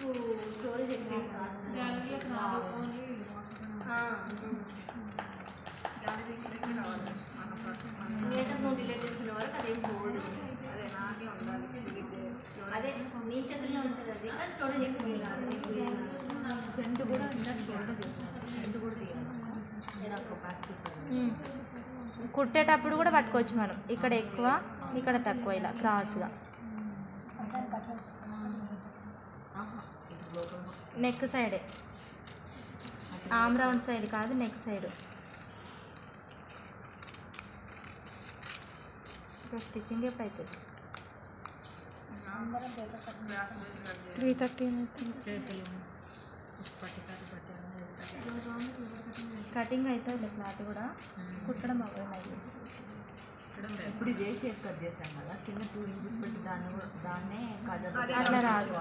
Storage ఎక్కువ గ్యాలరీలోకి రాదు, only లేదా నువ్వు డిలీట్ చేసుకునే వరకు అదేం పోదు. అదే నాకే ఉండాలి డిలీట్ అదే నీ చేతుల్లో ఉంటుంది అది, కానీ స్టోరేజ్ ఎక్కువ కాదు. సెంట్ కూడా ఇందాక స్టోరేజ్ చేస్తాను, సెంట్ కూడా తీయాలి. నేను ఒక ప్యాక్ చేస్తాను. కుట్టేటప్పుడు కూడా పట్టుకోవచ్చు మనం. ఇక్కడ ఎక్కువ, ఇక్కడ తక్కువ, ఇలా క్రాస్గా. నెక్ సైడే, ఆమ్ రౌండ్ సైడ్ కాదు, నెక్ సైడ్. ఇప్పుడు స్టిచ్చింగ్ ఎప్పుడు అవుతుంది? 3:30 కటింగ్ అవుతుంది. క్లాత్ కూడా కుట్టడం అవ్వదు. ఇప్పుడు ఇదే షేప్ కట్ చేశాను కదా, కింద 2 ఇంచెస్ పెట్టి దాన్నే అట్లా రాదు.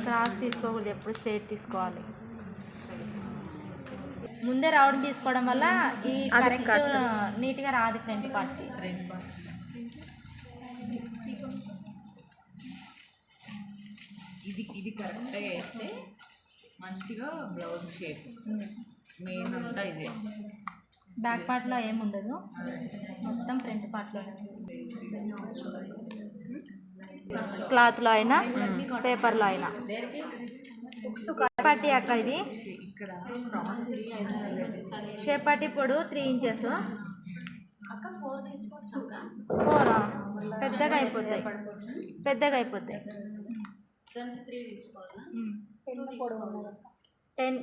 క్రాస్ తీసుకోకూడదు, ఎప్పుడు స్ట్రైట్ తీసుకోవాలి. ముందే రౌండ్ తీసుకోవడం వల్ల ఈ కరెక్ట్ నీట్గా రాదు ఫ్రంట్ పార్ట్. ఇది కరెక్ట్గా వేస్తే మంచిగా బ్లౌజ్ షేప్ మెయిన్ అంతా ఇదే. బ్యాక్ పార్ట్లో ఏముండదు, మొత్తం ఫ్రంట్ పార్ట్లో. క్లాత్లో అయినా పేపర్లో అయినా. పట్టి అక్క, ఇది షేప్ పట్టి పొడు 3 ఇంచెస్. 4 పెద్దగా అయిపోతాయి, పెద్దగా అయిపోతాయి. 10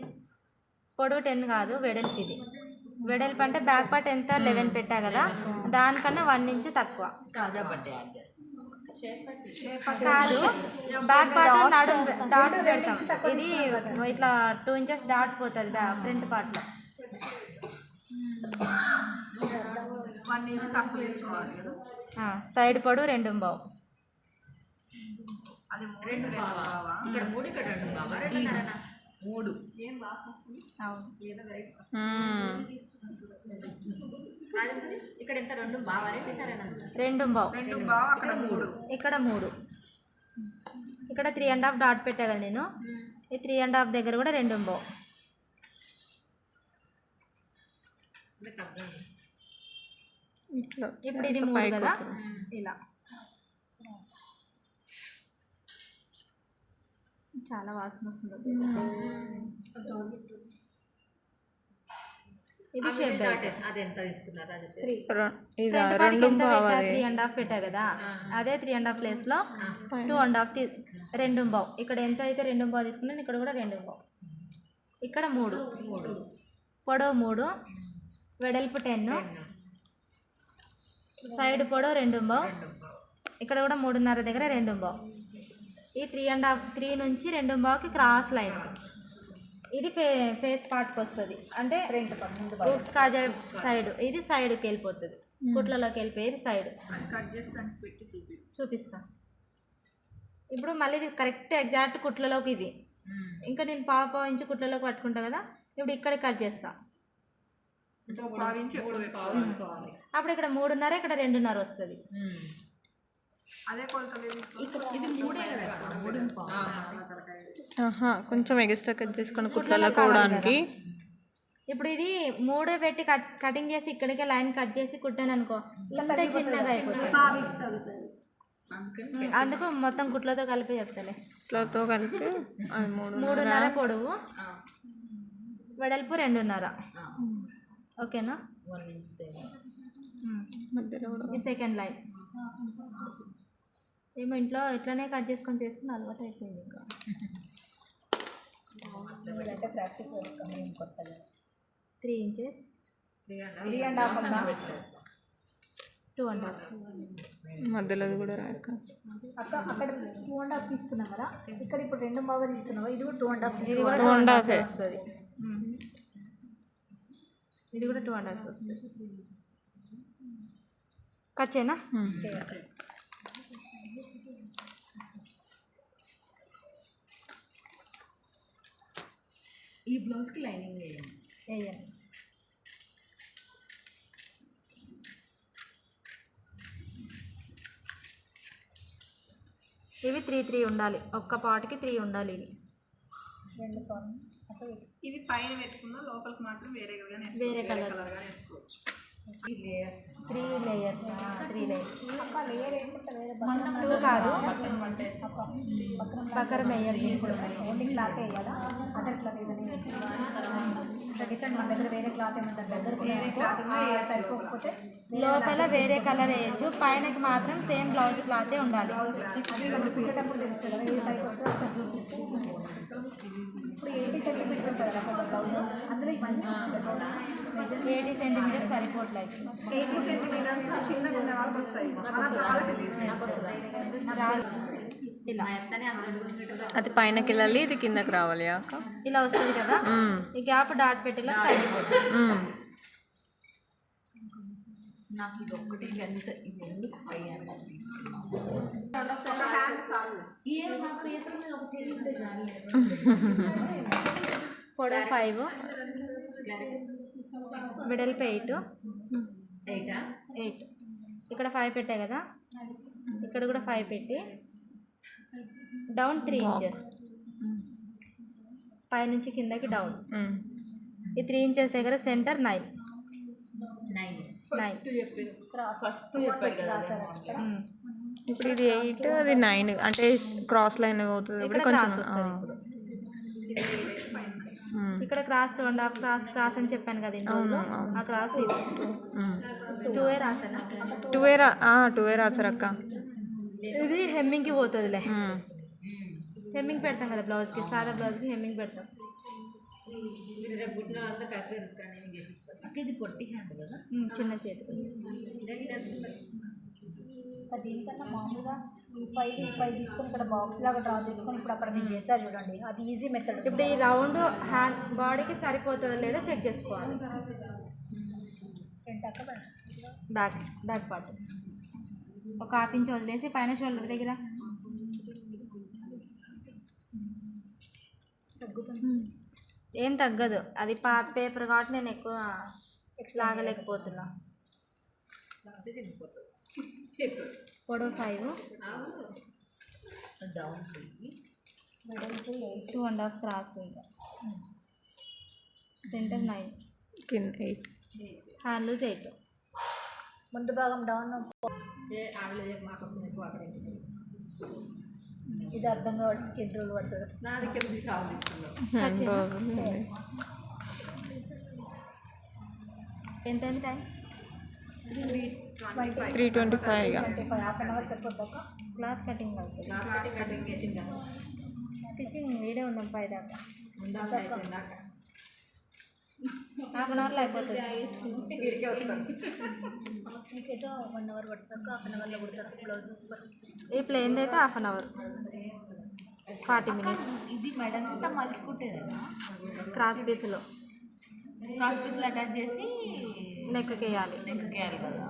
పొడవు 10 కాదు, వెడల్పు. ఇది వెడల్పు అంటే బ్యాక్ పార్ట్ ఎంత 11 పెట్టా కదా, దానికన్నా 1 ఇంచ్ తక్కువ. కాజా పట్టే యాడ్ చేస్తాం కాదు, బ్యాక్ పార్ట్ డాట్స్ పెడతాం. ఇది ఇట్లా 2 ఇంచెస్ డాట్ పోతుంది ఫ్రంట్ పార్ట్లో. 1 ఇంచ్ తక్కువ వేసుకోవాలి. సైడ్ పొడు 2 బావు. అది 2 బావా, ఇక్కడ 3, ఇక్కడ 2 బావా, 3. ఏం వాసన వస్తుంది? అవును, ఇక్కడ ఎంత 2 బావా, 2 బావు. 2 బావా, అక్కడ 3, ఇక్కడ 3. ఇక్కడ 3.5 డాట్ పెట్టా కదా నేను, ఈ 3.5 దగ్గర కూడా 2 బావు. ఇప్పుడు ఇది 3 కదా, ఇలా. చాలా వాసన వస్తుంది. ఇది షేప్ బెల్ట్. అది ఎంత తీసుకున్నారు? అది 3.5 పెట్టా కదా, అదే 3.5 ప్లేస్లో 2.5 2 బావు. ఇక్కడ ఎంత అయితే 2 బావు తీసుకున్నాను, ఇక్కడ కూడా 2 బావు. ఇక్కడ 3 పొడవు 3, వెడల్పు 10, సైడ్ పొడవు 2 బావు. ఇక్కడ కూడా 3.5 దగ్గర 2 బావు. ఈ 3 నుంచి 2 బావుకి క్రాస్ లైన్. ఇది ఫేస్ పార్ట్కి వస్తుంది, అంటే రూఫ్స్ కాజా సైడ్. ఇది సైడ్కి వెళ్ళిపోతుంది, కుట్లలోకి వెళ్ళిపోయేది సైడ్. చూపిస్తా. ఇప్పుడు మళ్ళీ ఇది కరెక్ట్ ఎగ్జాక్ట్ కుట్లలోకి. ఇది ఇంకా నేను పావు ఇంచు కుట్లలోకి పట్టుకుంటా కదా, ఇప్పుడు ఇక్కడ కట్ చేస్తా. అప్పుడు ఇక్కడ 3.5, ఇక్కడ 2.5 వస్తుంది. కొంచెం ఎక్స్ట్రా కట్ చేసుకొని కుట్లలో కోవడానికి. ఇప్పుడు ఇది 3 పెట్టి కటింగ్ చేసి ఇక్కడికే లైన్ కట్ చేసి కుట్టాను అనుకో, ఇంత చిన్నగా అయిపోతుంది. అందుకు మొత్తం కుట్లతో కలిపి చెప్తాలే. కుట్లతో కలిపి 3.5 పొడవు, వెడల్పు 2.5. ఓకేనా? ఈ సెకండ్ లైన్ ఏమో ఇంట్లో ఇట్లానే కట్ చేసుకుని అలవాటు అయిపోయింది. ఇంకా 3 ఇంచెస్, 2.5 మధ్యలో కూడా రాక. అక్కడ 2.5 తీసుకున్నాం కదా, ఇక్కడ ఇప్పుడు 2 బాగా తీసుకున్నావా, ఇది కూడా 2.5 వస్తుంది. ఇది కూడా 2.5 వస్తుంది. కట్ చేయనా? ఈ బ్లౌజ్కి లైనింగ్ వేయండి. ఇవి 3 ఉండాలి, ఒక్క పాటుకి 3 ఉండాలి ఇవి. రెండు పాయింట్ అట్లా పెట్టు. ఇది పైన పెట్టుకున్న లోపలికి మాత్రం వేరే వేరే కలర్ వేసుకోవచ్చు. 3 లేయర్స్ 3 లేయర్స్ అక్క లేయర్ వేసుకుంటే వేరే 2 కాదు, పక్కన బకరం వేయాలి. ఓన్లీ క్లాత్ వేయాలా? అదర్ క్లాత్ ఏదని డిఫరెంట్ మన దగ్గర వేరే క్లాత్ ఏమంటారు దగ్గర సరిపోకపోతే లోపల వేరే కలర్ వేయచ్చు, పైనకి మాత్రం సేమ్ బ్లౌజ్ క్లాతే ఉండాలి. అది మనం కుట్టేటప్పుడు తెలుస్తుంది కదా ఏ టైప్ వస్తుందో ఒకసారి చూపిస్తే. ఇప్పుడు 80 సెంటీమీటర్స్ ఉంటుంది కదా బ్లౌజ్, అందులో ఇవన్నీ వస్తుంది. 80 సెంటీమీటర్ సరిపోవట్లేదు. 80 సెంటీమీటర్స్ చిన్నగా ఉన్న వాళ్ళకి వస్తాయి. ఇలా అది పైనకి వెళ్ళాలి, ఇది కిందకి రావాలి అక్క. ఇలా వస్తుంది కదా, ఈ గ్యాప్ డాట్ పెట్టేలా సరిపోతుంది. నాకు ఇది ఒక్కటి ఎంత ఇది ఎందుకు పై అన్నది పొడవు 5, వెడల్పు 8. ఇక్కడ 5 పెట్టాయి కదా, ఇక్కడ కూడా 5 పెట్టి డౌన్ 3 ఇంచెస్, పైనుంచి కిందకి డౌన్. ఈ 3 ఇంచెస్ దగ్గర సెంటర్ 9. ఇప్పుడు ఇది 8, అది 9, అంటే క్రాస్ లైన్ అవుతుంది. ఇక్కడ కొంచెం క్రాస్ వస్తుంది. ఇక్కడ క్రాస్ 2.5 క్రాస్ అని చెప్పాను కదా ఇందులో, ఆ క్రాస్ 2 రాసాను. 2 రాసారు అక్క. ఇది హెమ్మింగ్కి పోతుందిలే. హెమ్మింగ్ పెడతాం కదా బ్లౌజ్కి, సాదా బ్లౌజ్కి హెమ్మింగ్ పెడతాం. ఇది పొట్టి హ్యాండ్ కదా, చిన్న చేతులు. దీనికన్నా మామూలుగా ఈ 5 తీసుకొని ఇక్కడ బాక్స్ లాగా డ్రా చేసుకొని ఇప్పుడు అక్కడ మీరు చేశారు చూడండి, అది ఈజీ మెథడ్. ఇప్పుడు ఈ రౌండ్ హ్యాండ్ బాడీకి సరిపోతుందో లేదో చెక్ చేసుకోవాలి. బ్యాక్ పార్ట్ ఒక 1/2 ఇంచ్ వదిలేసి పైన షోల్డర్ దగ్గర ఏం తగ్గదు. అది పేపర్ కాబట్టి నేను ఎక్కువ లాగలేకపోతున్నా. పొడవు 5, 2.5 క్రాస్, సెంటర్ 9, కింద 8, హ్యాండ్ లూజ్ 8. ముందు భాగం డౌన్. ఇది అర్థం కావడానికి ఎన్ని రోజులు పడుతుంది? నా దగ్గర 2 రోజులు. ఎంత టైం? 3:25 ఇక. 1/2 అవర్ సరిపోద్దాక క్లాత్ కటింగ్ అవుతుంది. స్టిచ్చింగ్ వీడే ఉందాం పై దాకా, 1/2 అవర్లో అయిపోతుంది. మీకేదో 1 అవర్ పడుతుంది, 1/2 అవర్లో కుడతారు బ్లౌజ్. ఈ ప్లెయిన్ అయితే 1/2 అవర్, 40 మినిట్స్. ఇది మేడం అంతా మలుచుకుంటేదా క్రాస్ పీస్లో క్రాస్ పీస్లు అటాచ్ చేసి నెక్కి వేయాలి. నెక్కి వేయాలి కదా.